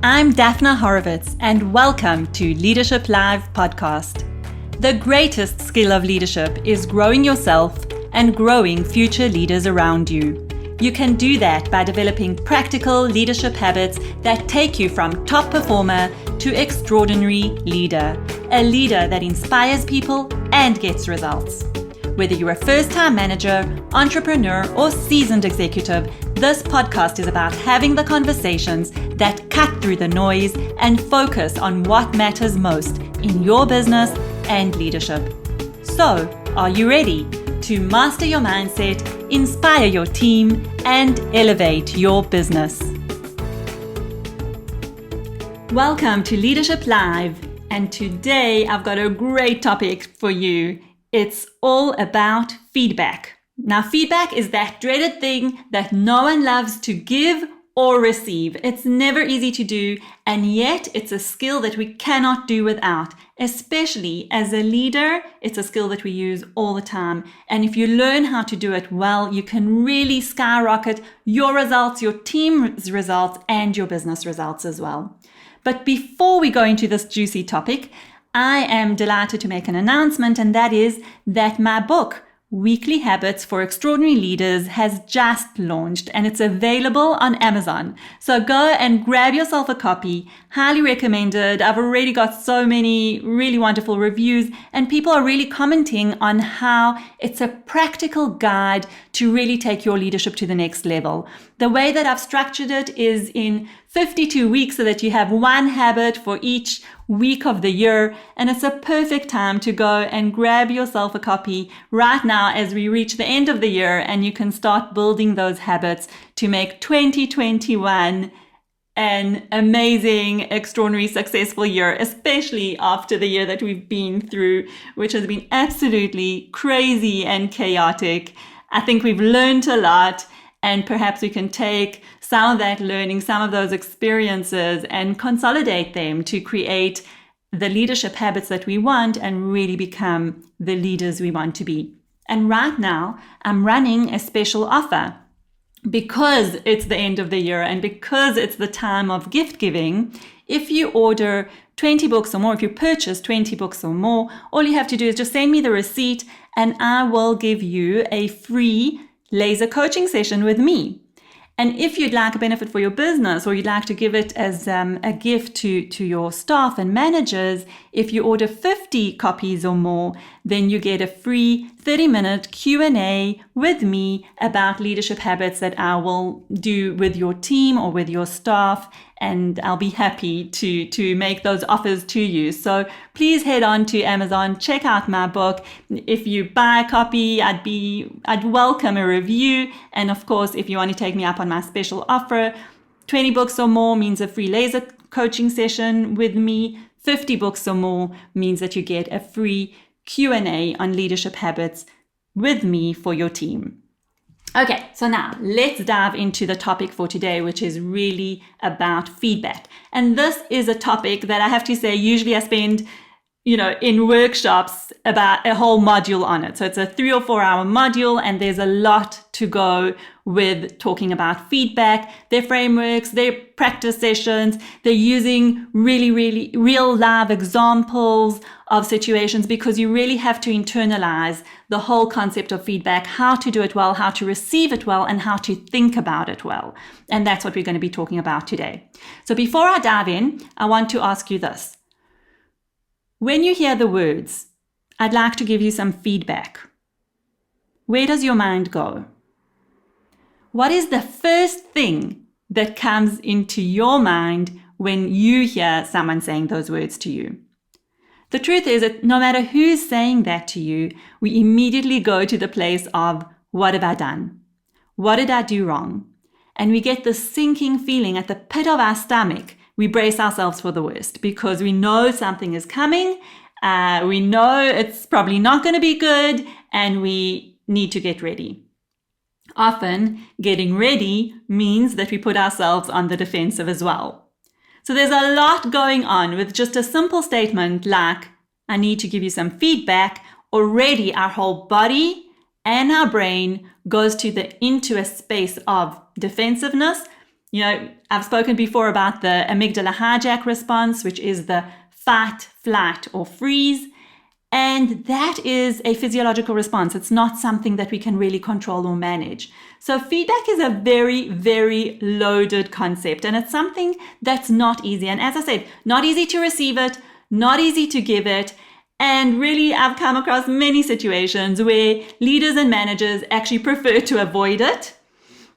I'm Daphna Horowitz, and welcome to Leadership Live podcast. The greatest skill of leadership is growing yourself and growing future leaders around you. You can do that by developing practical leadership habits that take you from top performer to extraordinary leader, a leader that inspires people and gets results. Whether you're a first-time manager, entrepreneur, or seasoned executive, this podcast is about having the conversations that cut through the noise and focus on what matters most in your business and leadership. So, are you ready to master your mindset, inspire your team, and elevate your business? Welcome to Leadership Live, and today I've got a great topic for you. It's all about feedback. Now, feedback is that dreaded thing that no one loves to give or receive. It's never easy to do, and yet it's a skill that we cannot do without. Especially as a leader, it's a skill that we use all the time. And if you learn how to do it well, you can really skyrocket your results, your team's results, and your business results as well. But before we go into this juicy topic, I am delighted to make an announcement, and that is that my book, Weekly Habits for Extraordinary Leaders, has just launched and it's available on Amazon. So go and grab yourself a copy. Highly recommended. I've already got so many really wonderful reviews, and people are really commenting on how it's a practical guide to really take your leadership to the next level. The way that I've structured it is in 52 weeks so that you have one habit for each week of the year, and it's a perfect time to go and grab yourself a copy right now as we reach the end of the year, and you can start building those habits to make 2021 an amazing, extraordinary, successful year, especially after the year that we've been through, which has been absolutely crazy and chaotic. I think we've learned a lot, and perhaps we can take some of that learning, some of those experiences, and consolidate them to create the leadership habits that we want and really become the leaders we want to be. And right now, I'm running a special offer. Because it's the end of the year and because it's the time of gift giving, if you order 20 books or more, if you purchase 20 books or more, all you have to do is just send me the receipt and I will give you a free laser coaching session with me. And if you'd like a benefit for your business, or you'd like to give it as a gift to your staff and managers, if you order 50 copies or more, then you get a free 30-minute Q&A with me about leadership habits that I will do with your team or with your staff, and I'll be happy to make those offers to you. So please head on to Amazon, check out my book. If you buy a copy, I'd welcome a review. And of course, if you want to take me up on my special offer, 20 books or more means a free laser coaching session with me. 50 books or more means that you get a free Q&A on leadership habits with me for your team. Okay, so now let's dive into the topic for today, which is really about feedback. And this is a topic that I have to say, usually I spend, in workshops about a whole module on it. So it's a 3 or 4 hour module, and there's a lot to go with talking about feedback, their frameworks, their practice sessions. They're using really, really real live examples of situations, because you really have to internalize the whole concept of feedback, how to do it well, how to receive it well, and how to think about it well. And that's what we're going to be talking about today. So before I dive in, I want to ask you this. When you hear the words, I'd like to give you some feedback, where does your mind go? What is the first thing that comes into your mind when you hear someone saying those words to you? The truth is that no matter who's saying that to you, we immediately go to the place of, what have I done? What did I do wrong? And we get this sinking feeling at the pit of our stomach. We brace ourselves for the worst because we know something is coming. We know it's probably not going to be good, and we need to get ready. Often, getting ready means that we put ourselves on the defensive as well. So there's a lot going on with just a simple statement like, I need to give you some feedback. Already our whole body and our brain goes into a space of defensiveness. I've spoken before about the amygdala hijack response, which is the fight, flight, or freeze. And that is a physiological response. It's not something that we can really control or manage. So feedback is a very, very loaded concept, and it's something that's not easy. And as I said, not easy to receive it, not easy to give it. And really, I've come across many situations where leaders and managers actually prefer to avoid it.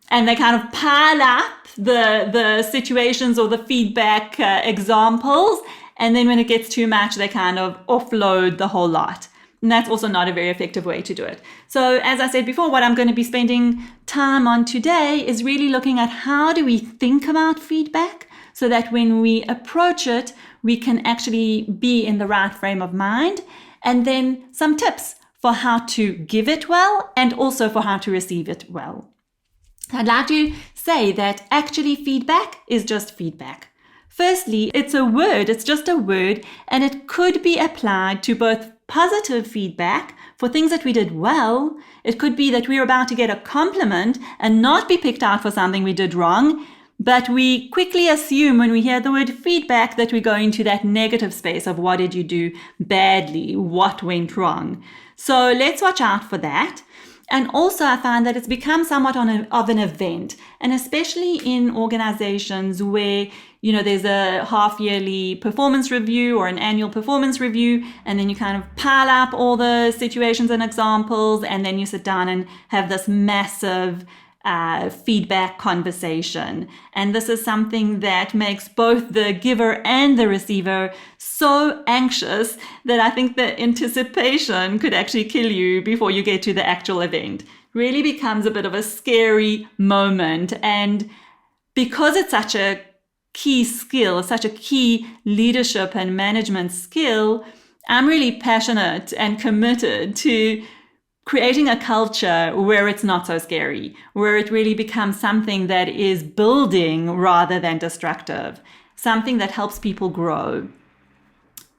And they kind of pile up the situations or the feedback examples. And then when it gets too much, they kind of offload the whole lot. And that's also not a very effective way to do it. So as I said before, what I'm going to be spending time on today is really looking at how do we think about feedback so that when we approach it, we can actually be in the right frame of mind. And then some tips for how to give it well and also for how to receive it well. I'd like to say that actually feedback is just feedback. Firstly, it's a word, it's just a word, and it could be applied to both positive feedback for things that we did well. It could be that we're about to get a compliment and not be picked out for something we did wrong, but we quickly assume when we hear the word feedback that we go into that negative space of what did you do badly, what went wrong. So let's watch out for that. And also I find that it's become somewhat of an event, and especially in organizations where, there's a half-yearly performance review or an annual performance review, and then you kind of pile up all the situations and examples, and then you sit down and have this massive feedback conversation. And this is something that makes both the giver and the receiver so anxious that I think the anticipation could actually kill you before you get to the actual event. Really becomes a bit of a scary moment. And because it's such a key skill, such a key leadership and management skill, I'm really passionate and committed to creating a culture where it's not so scary, where it really becomes something that is building rather than destructive, something that helps people grow.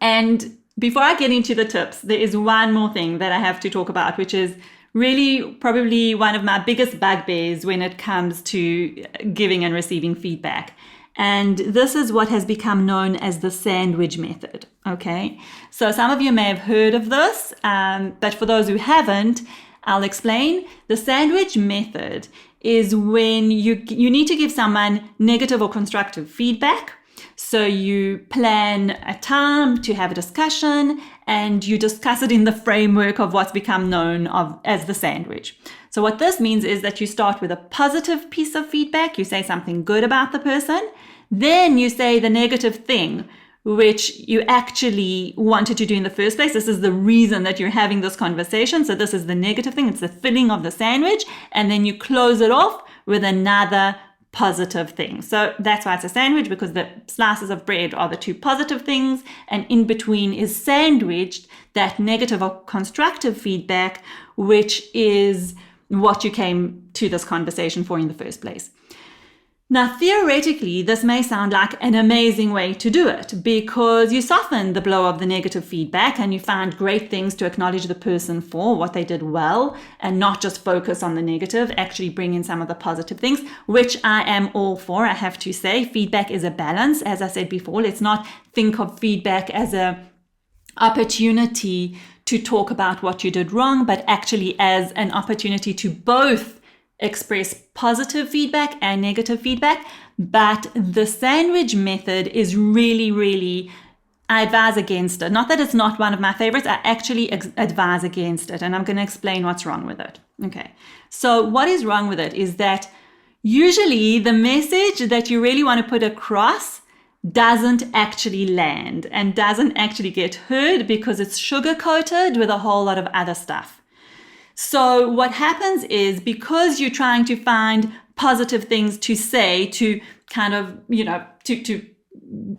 And before I get into the tips, there is one more thing that I have to talk about, which is really probably one of my biggest bugbears when it comes to giving and receiving feedback. And this is what has become known as the sandwich method. Okay, so some of you may have heard of this, but for those who haven't, I'll explain. The sandwich method is when you need to give someone negative or constructive feedback. So you plan a time to have a discussion, and you discuss it in the framework of what's become known as the sandwich. So what this means is that you start with a positive piece of feedback. You say something good about the person. Then you say the negative thing, which you actually wanted to do in the first place. This is the reason that you're having this conversation. So this is the negative thing. It's the filling of the sandwich. And then you close it off with another positive thing. So that's why it's a sandwich, because the slices of bread are the two positive things, and in between is sandwiched that negative or constructive feedback, which is what you came to this conversation for in the first place. Now, theoretically, this may sound like an amazing way to do it, because you soften the blow of the negative feedback and you find great things to acknowledge the person for, what they did well, and not just focus on the negative, actually bring in some of the positive things, which I am all for. I have to say, feedback is a balance. As I said before, let's not think of feedback as an opportunity to talk about what you did wrong, but actually as an opportunity to both express positive feedback and negative feedback. But the sandwich method is really, I advise against it. Not that it's not one of my favorites, I actually advise against it, and I'm going to explain what's wrong with it. Okay, so what is wrong with it is that usually the message that you really want to put across doesn't actually land and doesn't actually get heard because it's sugar-coated with a whole lot of other stuff. So what happens is, because you're trying to find positive things to say to kind of, to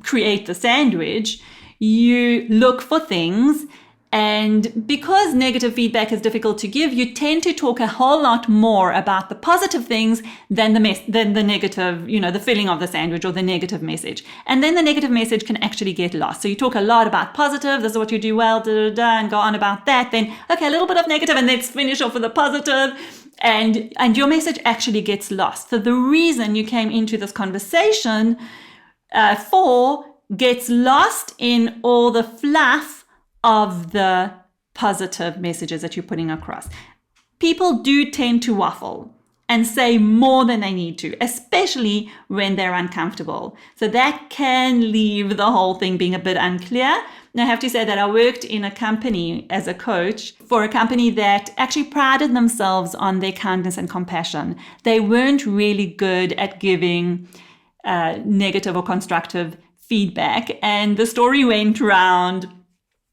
create the sandwich, you look for things. And because negative feedback is difficult to give, you tend to talk a whole lot more about the positive things than the negative, the filling of the sandwich or the negative message. And then the negative message can actually get lost. So you talk a lot about positive, this is what you do well, and go on about that. Then, okay, a little bit of negative, and let's finish off with the positive. and your message actually gets lost. So the reason you came into this conversation for gets lost in all the fluff of the positive messages that you're putting across. People do tend to waffle and say more than they need to, especially when they're uncomfortable. So that can leave the whole thing being a bit unclear. And I have to say that I worked in a company as a coach for a company that actually prided themselves on their kindness and compassion. They weren't really good at giving negative or constructive feedback. And the story went around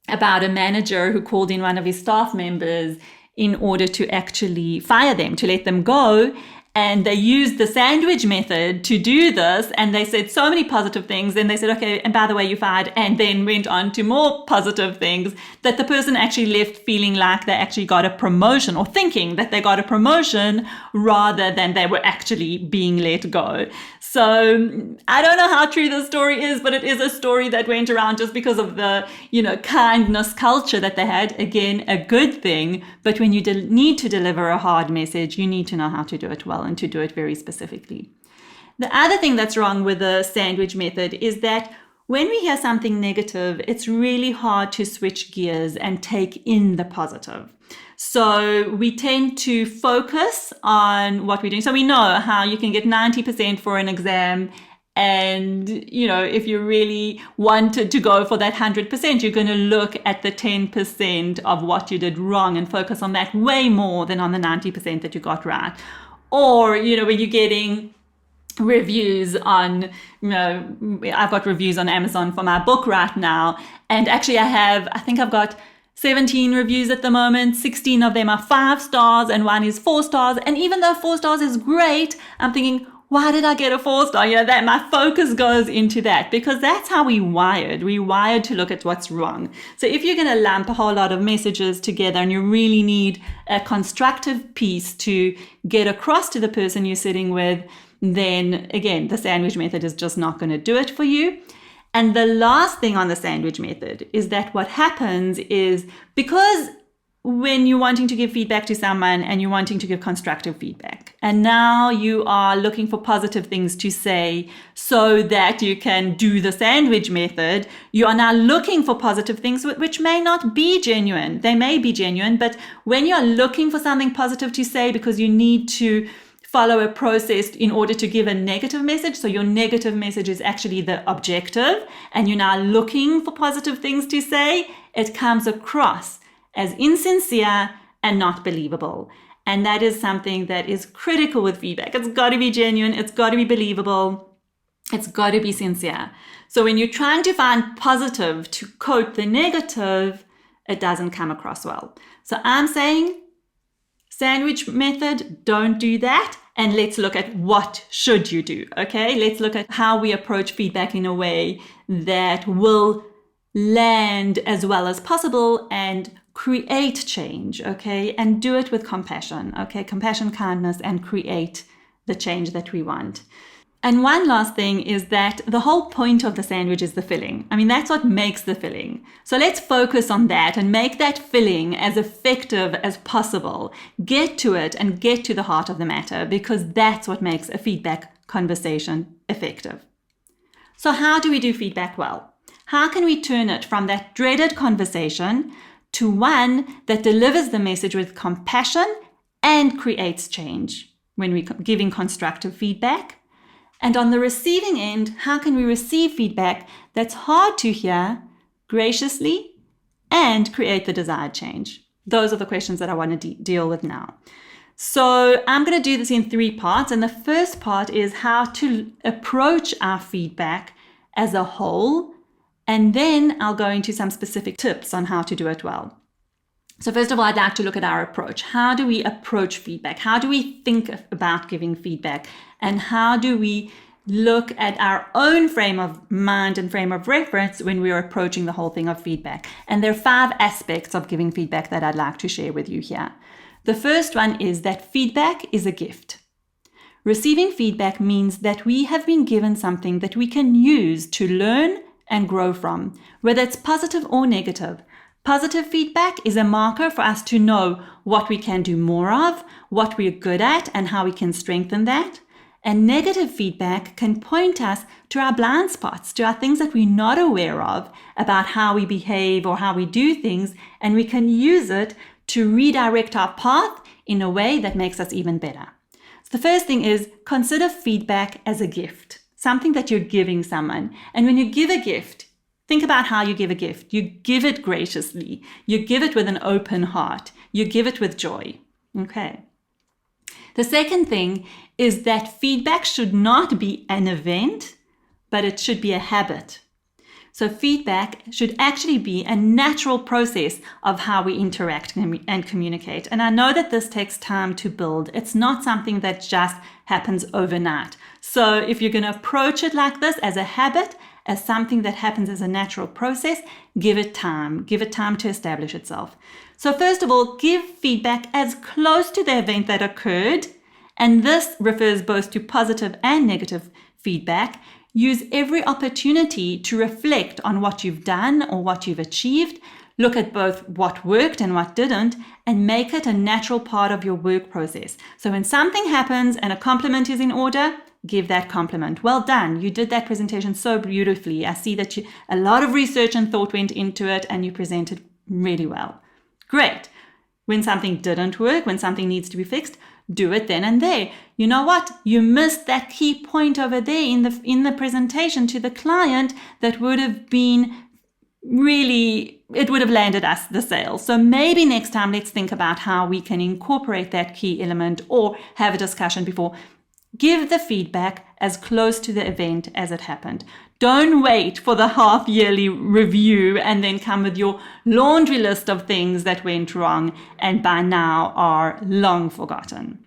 about a manager who called in one of his staff members in order to actually fire them, to let them go. And they used the sandwich method to do this. And they said so many positive things. Then they said, okay, and by the way, you fired, and then went on to more positive things, that the person actually left feeling like they actually got a promotion, or thinking that they got a promotion rather than they were actually being let go. So I don't know how true the story is, but it is a story that went around just because of the, kindness culture that they had. Again, a good thing. But when you need to deliver a hard message, you need to know how to do it well and to do it very specifically. The other thing that's wrong with the sandwich method is that when we hear something negative, it's really hard to switch gears and take in the positive. So we tend to focus on what we're doing. So we know how you can get 90% for an exam. And, if you really wanted to go for that 100%, you're going to look at the 10% of what you did wrong and focus on that way more than on the 90% that you got right. Or, when you're getting reviews on, I've got reviews on Amazon for my book right now. And actually I think I've got 17 reviews at the moment. 16 of them are 5 stars and 1 is 4 stars. And even though 4 stars is great, I'm thinking, why did I get a 4 star? That my focus goes into that, because that's how we wired. We wired to look at what's wrong. So if you're going to lump a whole lot of messages together and you really need a constructive piece to get across to the person you're sitting with, then again, the sandwich method is just not going to do it for you. And the last thing on the sandwich method is that what happens is, because when you're wanting to give feedback to someone and you're wanting to give constructive feedback, and now you are looking for positive things to say so that you can do the sandwich method, you are now looking for positive things which may not be genuine. They may be genuine, but when you're looking for something positive to say because you need to follow a process in order to give a negative message, so your negative message is actually the objective, and you're now looking for positive things to say, it comes across as insincere and not believable. And that is something that is critical with feedback. It's got to be genuine. It's got to be believable. It's got to be sincere. So when you're trying to find positive to quote the negative, it doesn't come across well. So I'm saying sandwich method, don't do that. And let's look at what should you do, okay? Let's look at how we approach feedback in a way that will land as well as possible and create change, okay? And do it with compassion, okay? Compassion, kindness, and create the change that we want. And one last thing is that the whole point of the sandwich is the filling. I mean, that's what makes the filling. So let's focus on that and make that filling as effective as possible. Get to it and get to the heart of the matter, because that's what makes a feedback conversation effective. So how do we do feedback well? How can we turn it from that dreaded conversation to one that delivers the message with compassion and creates change when we're giving constructive feedback? And on the receiving end, how can we receive feedback that's hard to hear graciously and create the desired change? Those are the questions that I want to deal with now. So I'm going to do this in 3 parts. And the first part is how to approach our feedback as a whole. And then I'll go into some specific tips on how to do it well. So first of all, I'd like to look at our approach. How do we approach feedback? How do we think about giving feedback? And how do we look at our own frame of mind and frame of reference when we're approaching the whole thing of feedback? And there are 5 aspects of giving feedback that I'd like to share with you here. The first one is that feedback is a gift. Receiving feedback means that we have been given something that we can use to learn and grow from, whether it's positive or negative. Positive feedback is a marker for us to know what we can do more of, what we're good at, and how we can strengthen that. And negative feedback can point us to our blind spots, to our things that we're not aware of about how we behave or how we do things, and we can use it to redirect our path in a way that makes us even better. So the first thing is consider feedback as a gift, something that you're giving someone. And when you give a gift, think about how you give a gift. You give it graciously. You give it with an open heart. You give it with joy. Okay. The second thing is that feedback should not be an event, but it should be a habit. So feedback should actually be a natural process of how we interact and communicate. And I know that this takes time to build. It's not something that just happens overnight. So if you're going to approach it like this as a habit, as something that happens as a natural process, give it time. Give it time to establish itself. So first of all, give feedback as close to the event that occurred. And this refers both to positive and negative feedback. Use every opportunity to reflect on what you've done or what you've achieved. Look at both what worked and what didn't, and make it a natural part of your work process. So when something happens and a compliment is in order, give that compliment. Well done. You did that presentation so beautifully. I see that a lot of research and thought went into it and you presented really well. Great. When something didn't work, when something needs to be fixed, do it then and there. You know what? You missed that key point over there in the presentation to the client that would have been really, it would have landed us the sale. So maybe next time let's think about how we can incorporate that key element or have a discussion before. Give the feedback as close to the event as it happened. Don't wait for the half-yearly review and then come with your laundry list of things that went wrong and by now are long forgotten.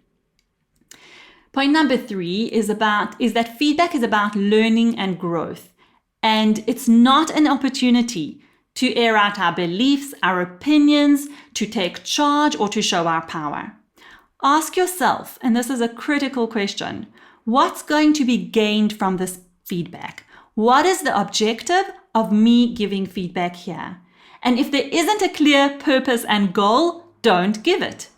Point number 3 is that feedback is about learning and growth. And it's not an opportunity to air out our beliefs, our opinions, to take charge, or to show our power. Ask yourself, and this is a critical question, what's going to be gained from this feedback? What is the objective of me giving feedback here? And if there isn't a clear purpose and goal, don't give it.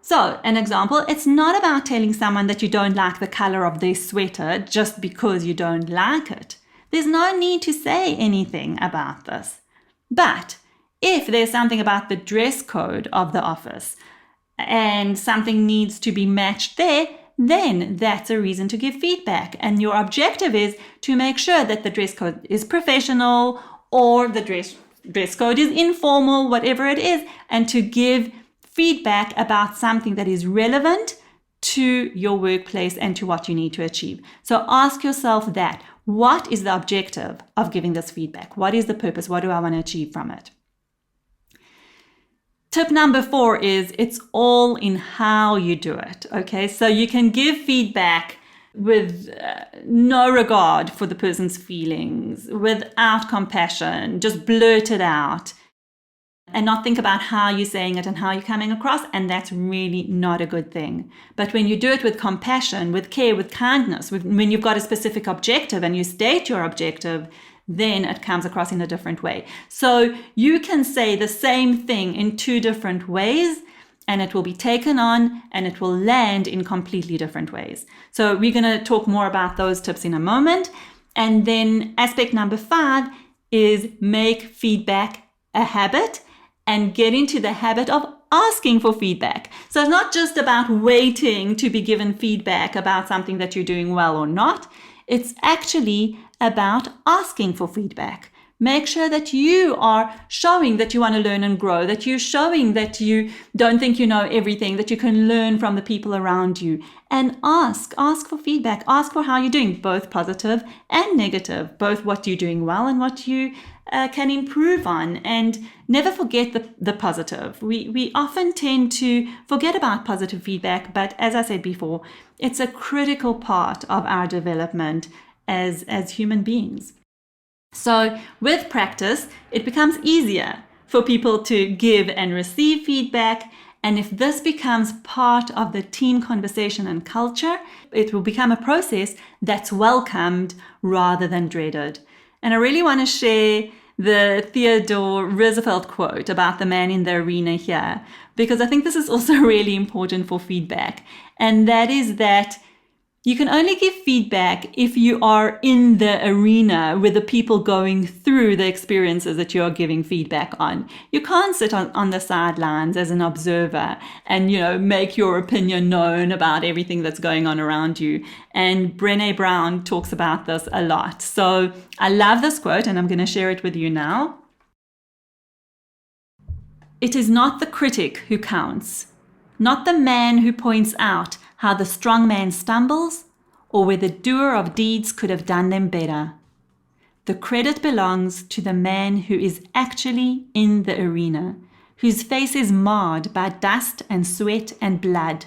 So, an example, it's not about telling someone that you don't like the color of their sweater just because you don't like it. There's no need to say anything about this. But if there's something about the dress code of the office and something needs to be matched there, then that's a reason to give feedback. And your objective is to make sure that the dress code is professional or the dress code is informal, whatever it is, and to give feedback about something that is relevant to your workplace and to what you need to achieve. So ask yourself that. What is the objective of giving this feedback? What is the purpose? What do I want to achieve from it? Tip number 4 is it's all in how you do it. Okay, so you can give feedback with no regard for the person's feelings, without compassion, just blurt it out and not think about how you're saying it and how you're coming across. And that's really not a good thing. But when you do it with compassion, with care, with kindness, when you've got a specific objective and you state your objective, then it comes across in a different way. So you can say the same thing in 2 different ways and it will be taken on and it will land in completely different ways. So we're going to talk more about those tips in a moment. And then aspect number 5 is make feedback a habit and get into the habit of asking for feedback. So it's not just about waiting to be given feedback about something that you're doing well or not. It's actually about asking for feedback. Make sure that you are showing that you want to learn and grow, that you're showing that you don't think you know everything, that you can learn from the people around you. And ask for feedback. Ask for how you're doing, both positive and negative, both what you're doing well and what you can improve on. And never forget the positive. We often tend to forget about positive feedback, but as I said before, it's a critical part of our development as human beings. So with practice, it becomes easier for people to give and receive feedback. And if this becomes part of the team conversation and culture, it will become a process that's welcomed rather than dreaded. And I really want to share the Theodore Roosevelt quote about the man in the arena here, because I think this is also really important for feedback. And that is that you can only give feedback if you are in the arena with the people going through the experiences that you're giving feedback on. You can't sit on the sidelines as an observer and, make your opinion known about everything that's going on around you. And Brené Brown talks about this a lot. So I love this quote, and I'm going to share it with you now. It is not the critic who counts, not the man who points out how the strong man stumbles, or where the doer of deeds could have done them better. The credit belongs to the man who is actually in the arena, whose face is marred by dust and sweat and blood,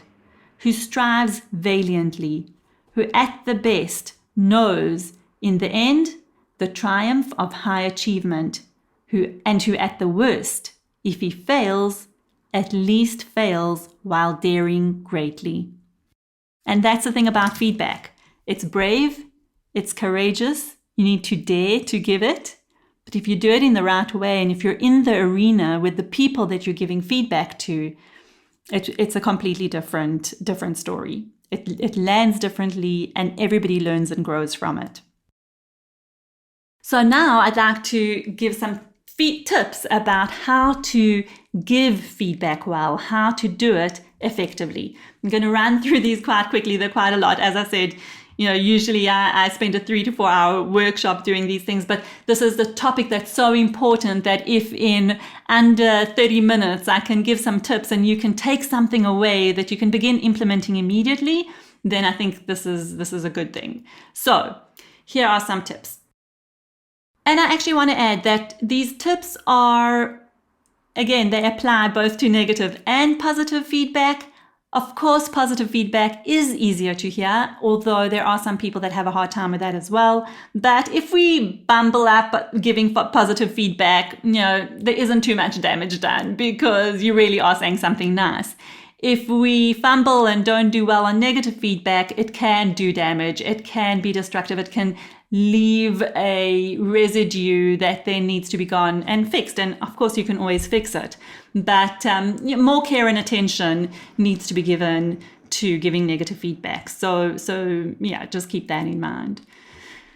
who strives valiantly, who at the best knows, in the end, the triumph of high achievement, who at the worst, if he fails, at least fails while daring greatly. And that's the thing about feedback. It's brave, it's courageous, you need to dare to give it. But if you do it in the right way, and if you're in the arena with the people that you're giving feedback to, it's a completely different story. It lands differently, and everybody learns and grows from it. So now I'd like to give some tips about how to give feedback well, how to do it effectively. I'm going to run through these quite quickly. They're quite a lot. As I said, usually I spend a 3 to 4 hour workshop doing these things, but this is the topic that's so important that if in under 30 minutes I can give some tips and you can take something away that you can begin implementing immediately, then I think this is a good thing. So here are some tips. And I actually want to add that these tips are, again, they apply both to negative and positive feedback. Of course, positive feedback is easier to hear, although there are some people that have a hard time with that as well. But if we bumble up giving positive feedback, there isn't too much damage done because you really are saying something nice. If we fumble and don't do well on negative feedback, it can do damage. It can be destructive. It can leave a residue that then needs to be gone and fixed. And of course, you can always fix it. But more care and attention needs to be given to giving negative feedback. So just keep that in mind.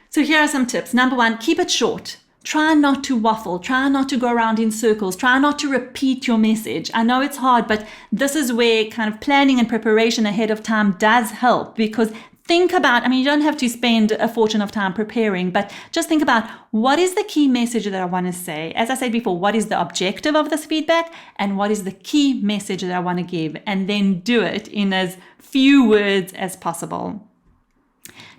So here are some tips. Number 1, keep it short. Try not to waffle. Try not to go around in circles. Try not to repeat your message. I know it's hard, but this is where kind of planning and preparation ahead of time does help, because think about, you don't have to spend a fortune of time preparing, but just think about what is the key message that I want to say. As I said before, what is the objective of this feedback and what is the key message that I want to give, and then do it in as few words as possible.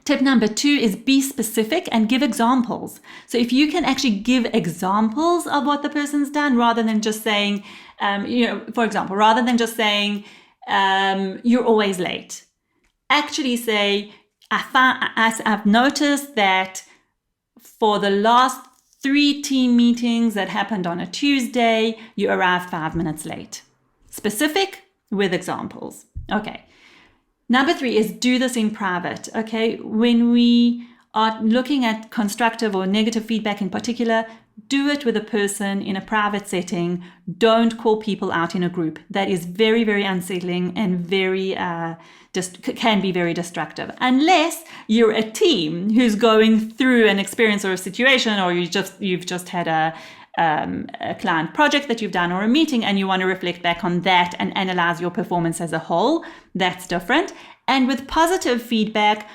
Tip number 2 is be specific and give examples. So if you can actually give examples of what the person's done rather than just saying, for example, rather than just saying, you're always late. Actually say, I've noticed that for the last 3 team meetings that happened on a Tuesday, you arrived 5 minutes late. Specific with examples. Okay. Number 3 is do this in private. Okay. When we are looking at constructive or negative feedback in particular, do it with a person in a private setting. Don't call people out in a group. That is very, very unsettling and very can be very destructive. Unless you're a team who's going through an experience or a situation, or you've just had a client project that you've done or a meeting and you want to reflect back on that and analyze your performance as a whole. That's different. And with positive feedback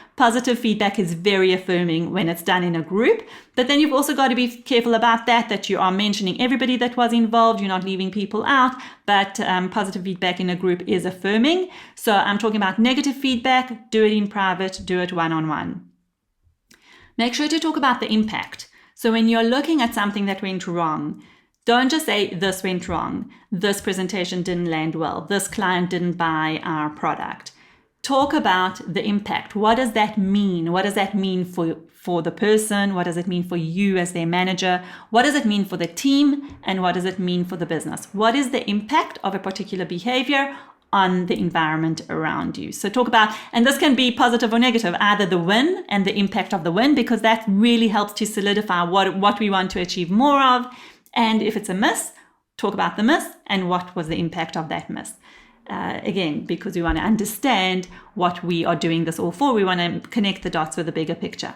is very affirming when it's done in a group. But then you've also got to be careful about that you are mentioning everybody that was involved. You're not leaving people out. But positive feedback in a group is affirming. So I'm talking about negative feedback. Do it in private. Do it one-on-one. Make sure to talk about the impact. So when you're looking at something that went wrong, don't just say this went wrong. This presentation didn't land well. This client didn't buy our product. Talk about the impact. What does that mean? What does that mean for the person? What does it mean for you as their manager? What does it mean for the team? And what does it mean for the business? What is the impact of a particular behavior on the environment around you. So talk about, and this can be positive or negative, either the win and the impact of the win, because that really helps to solidify what we want to achieve more of. And if it's a miss, talk about the miss and what was the impact of that miss. Again, because we want to understand what we are doing this all for. We want to connect the dots with a bigger picture.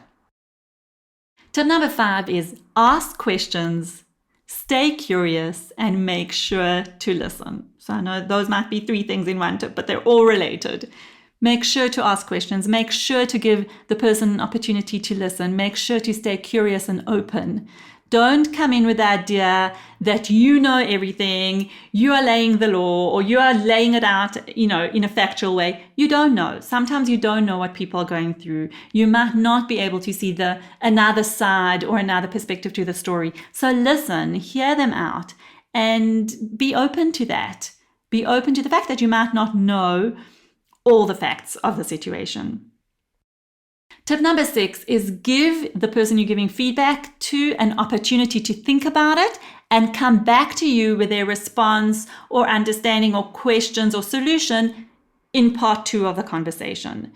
Tip number 5 is ask questions, stay curious, and make sure to listen. So I know those might be 3 things in one tip, but they're all related. Make sure to ask questions. Make sure to give the person an opportunity to listen. Make sure to stay curious and open. Don't come in with the idea that you know everything, you are laying the law, or you are laying it out, in a factual way. You don't know. Sometimes you don't know what people are going through. You might not be able to see another side or another perspective to the story. So listen, hear them out, and be open to that. Be open to the fact that you might not know all the facts of the situation. Tip number 6 is give the person you're giving feedback to an opportunity to think about it and come back to you with their response or understanding or questions or solution in part 2 of the conversation.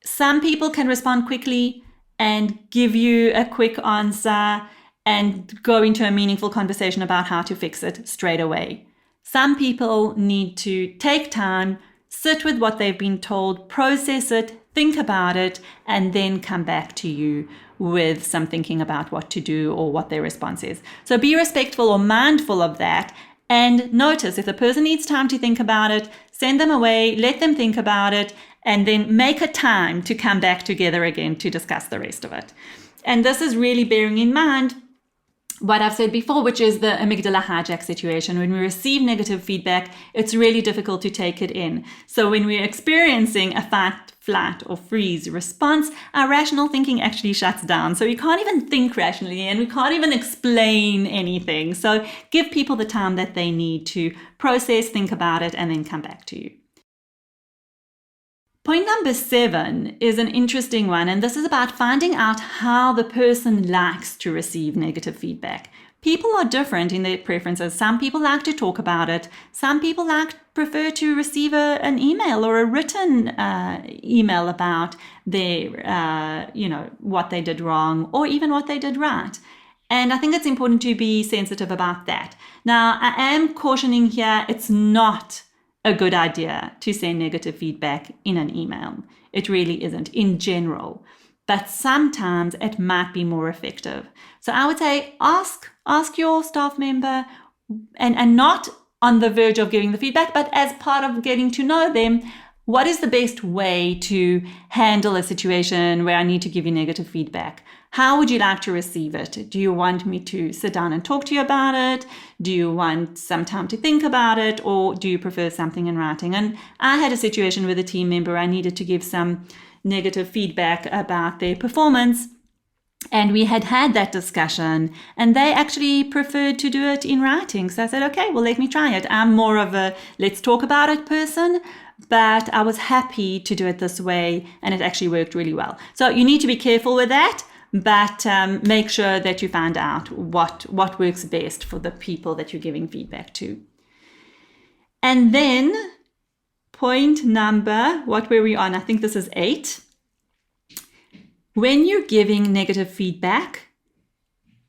Some people can respond quickly and give you a quick answer and go into a meaningful conversation about how to fix it straight away. Some people need to take time, sit with what they've been told, process it, think about it, and then come back to you with some thinking about what to do or what their response is. So be respectful or mindful of that, and notice if the person needs time to think about it, send them away, let them think about it, and then make a time to come back together again to discuss the rest of it. And this is really bearing in mind what I've said before, which is the amygdala hijack situation. When we receive negative feedback, it's really difficult to take it in. So when we're experiencing a fight, flight, or freeze response, our rational thinking actually shuts down. So we can't even think rationally and we can't even explain anything. So give people the time that they need to process, think about it, and then come back to you. Point number 7 is an interesting one, and this is about finding out how the person likes to receive negative feedback. People are different in their preferences. Some people like to talk about it. Some people prefer to receive an email or a written email about their, what they did wrong or even what they did right. And I think it's important to be sensitive about that. Now, I am cautioning here, it's not a good idea to send negative feedback in an email. It really isn't in general, but sometimes it might be more effective. So I would say ask your staff member, and not on the verge of giving the feedback, but as part of getting to know them, what is the best way to handle a situation where I need to give you negative feedback? How would you like to receive it? Do you want me to sit down and talk to you about it? Do you want some time to think about it? Or do you prefer something in writing? And I had a situation with a team member. I needed to give some negative feedback about their performance. And we had that discussion, and they actually preferred to do it in writing. So I said, okay, well, let me try it. I'm more of a let's talk about it person, but I was happy to do it this way, and it actually worked really well. So you need to be careful with that, but make sure that you find out what works best for the people that you're giving feedback to. And then point number, what were we on? I think this is 8. When you're giving negative feedback,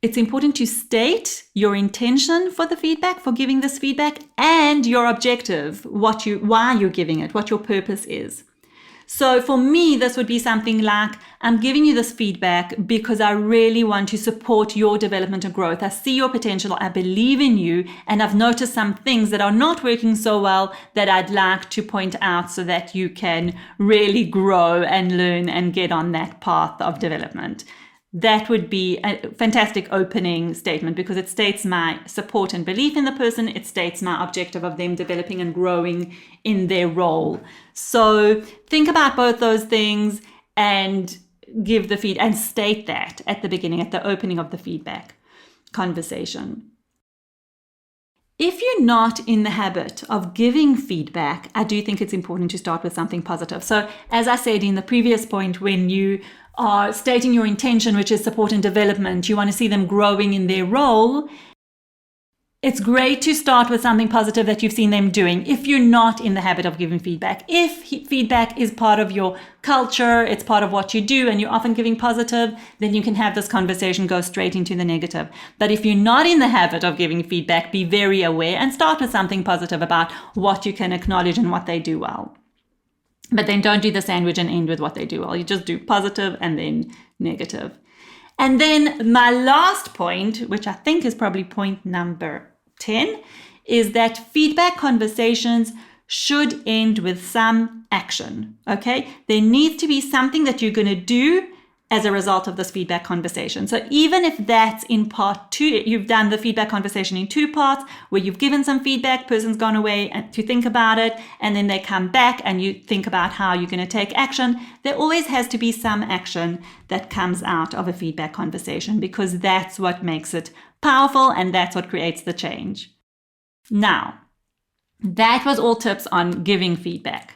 it's important to state your intention for the feedback, for giving this feedback, and your objective, why you're giving it, what your purpose is. So for me, this would be something like, I'm giving you this feedback because I really want to support your development and growth. I see your potential, I believe in you, and I've noticed some things that are not working so well that I'd like to point out so that you can really grow and learn and get on that path of development. That would be a fantastic opening statement because it states my support and belief in the person. It states my objective of them developing and growing in their role. So think about both those things and give the feed and state that at the beginning, at the opening of the feedback conversation. If you're not in the habit of giving feedback, I do think it's important to start with something positive. So as I said in the previous point, when you are stating your intention, which is support and development, you want to see them growing in their role, it's great to start with something positive that you've seen them doing if you're not in the habit of giving feedback. If feedback is part of your culture, it's part of what you do, and you're often giving positive, then you can have this conversation go straight into the negative. But if you're not in the habit of giving feedback, be very aware and start with something positive about what you can acknowledge and what they do well. But then don't do the sandwich and end with what they do well. You just do positive and then negative. And then my last point, which I think is probably point number 10, is that feedback conversations should end with some action. Okay? There needs to be something that you're going to do as a result of this feedback conversation. So even if that's in part 2, you've done the feedback conversation in 2 parts, where you've given some feedback, person's gone away to think about it, and then they come back and you think about how you're going to take action, there always has to be some action that comes out of a feedback conversation, because that's what makes it powerful and that's what creates the change. Now, that was all tips on giving feedback.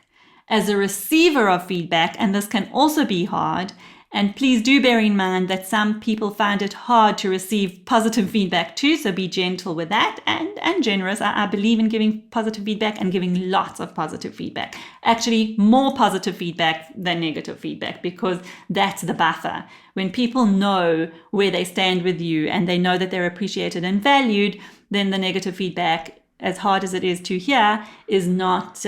As a receiver of feedback, and this can also be hard, and please do bear in mind that some people find it hard to receive positive feedback too, so be gentle with that and generous. I believe in giving positive feedback and giving lots of positive feedback. Actually, more positive feedback than negative feedback, because that's the buffer. When people know where they stand with you and they know that they're appreciated and valued, then the negative feedback, as hard as it is to hear, is not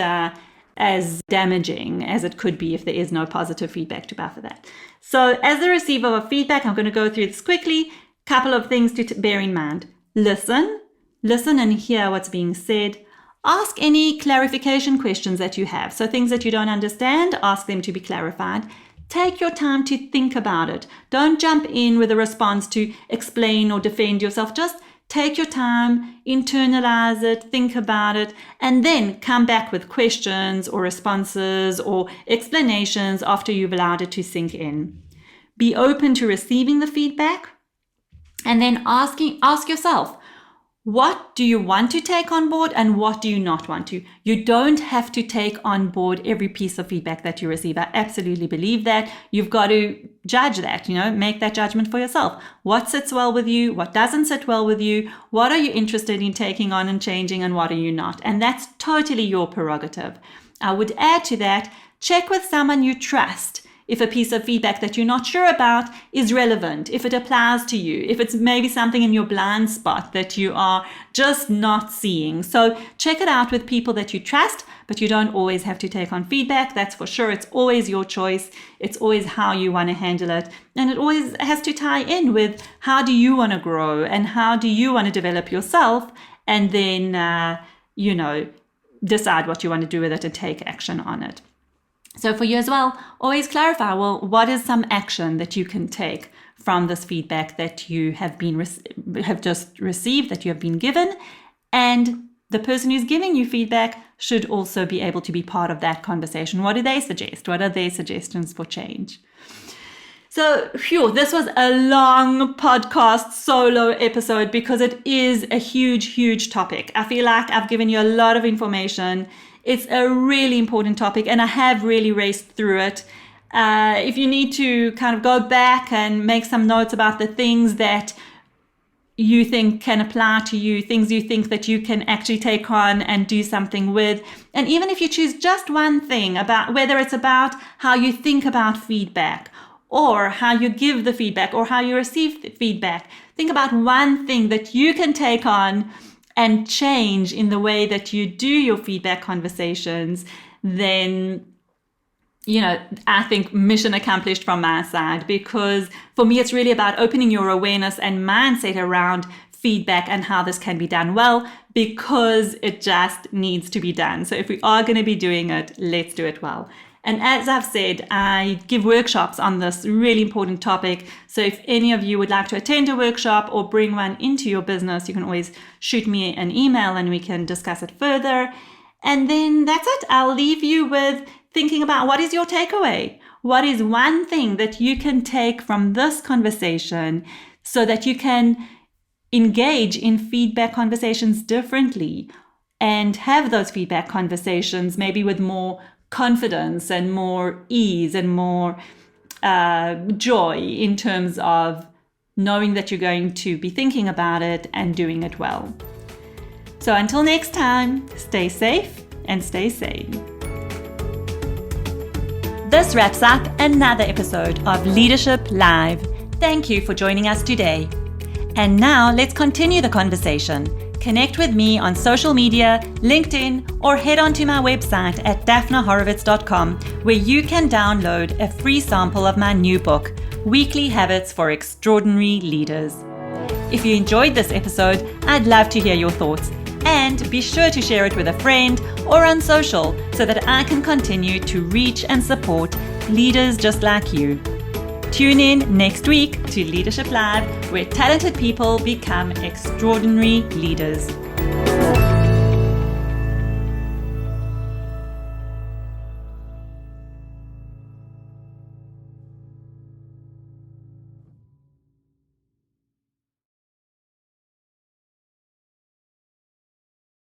as damaging as it could be if there is no positive feedback to buffer that. So as the receiver of feedback, I'm going to go through this quickly. Couple of things to bear in mind. Listen and hear what's being said. Ask any clarification questions that you have. So things that you don't understand, ask them to be clarified. Take your time to think about it. Don't jump in with a response to explain or defend yourself. Just take your time, internalize it, think about it, and then come back with questions or responses or explanations after you've allowed it to sink in. Be open to receiving the feedback, and then ask yourself, what do you want to take on board and what do you not want to? You don't have to take on board every piece of feedback that you receive. I absolutely believe that. You've got to judge that, make that judgment for yourself. What sits well with you? What doesn't sit well with you? What are you interested in taking on and changing, and what are you not? And that's totally your prerogative. I would add to that, check with someone you trust if a piece of feedback that you're not sure about is relevant, if it applies to you, if it's maybe something in your blind spot that you are just not seeing. So check it out with people that you trust, but you don't always have to take on feedback. That's for sure. It's always your choice. It's always how you want to handle it. And it always has to tie in with how do you want to grow and how do you want to develop yourself, and then, decide what you want to do with it and take action on it. So for you as well, always clarify, well, what is some action that you can take from this feedback that you have just received, that you have been given, and the person who's giving you feedback should also be able to be part of that conversation. What do they suggest? What are their suggestions for change? So, this was a long podcast solo episode because it is a huge, huge topic. I feel like I've given you a lot of information. It's a really important topic, and I have really raced through it. If you need to kind of go back and make some notes about the things that you think can apply to you, things you think that you can actually take on and do something with. And even if you choose just one thing, about whether it's about how you think about feedback or how you give the feedback or how you receive the feedback, think about one thing that you can take on and change in the way that you do your feedback conversations, then, I think mission accomplished from my side, because for me, it's really about opening your awareness and mindset around feedback and how this can be done well, because it just needs to be done. So if we are going to be doing it, let's do it well. And as I've said, I give workshops on this really important topic. So if any of you would like to attend a workshop or bring one into your business, you can always shoot me an email and we can discuss it further. And then that's it. I'll leave you with thinking about, what is your takeaway? What is one thing that you can take from this conversation so that you can engage in feedback conversations differently and have those feedback conversations maybe with more confidence and more ease and more joy in terms of knowing that you're going to be thinking about it and doing it well. So until next time, stay safe and stay sane. This wraps up another episode of Leadership Live. Thank you for joining us today. And now let's continue the conversation. Connect with me on social media, LinkedIn, or head on to my website at daphnahorovitz.com, where you can download a free sample of my new book, Weekly Habits for Extraordinary Leaders. If you enjoyed this episode, I'd love to hear your thoughts, and be sure to share it with a friend or on social so that I can continue to reach and support leaders just like you. Tune in next week to Leadership Live, where talented people become extraordinary leaders.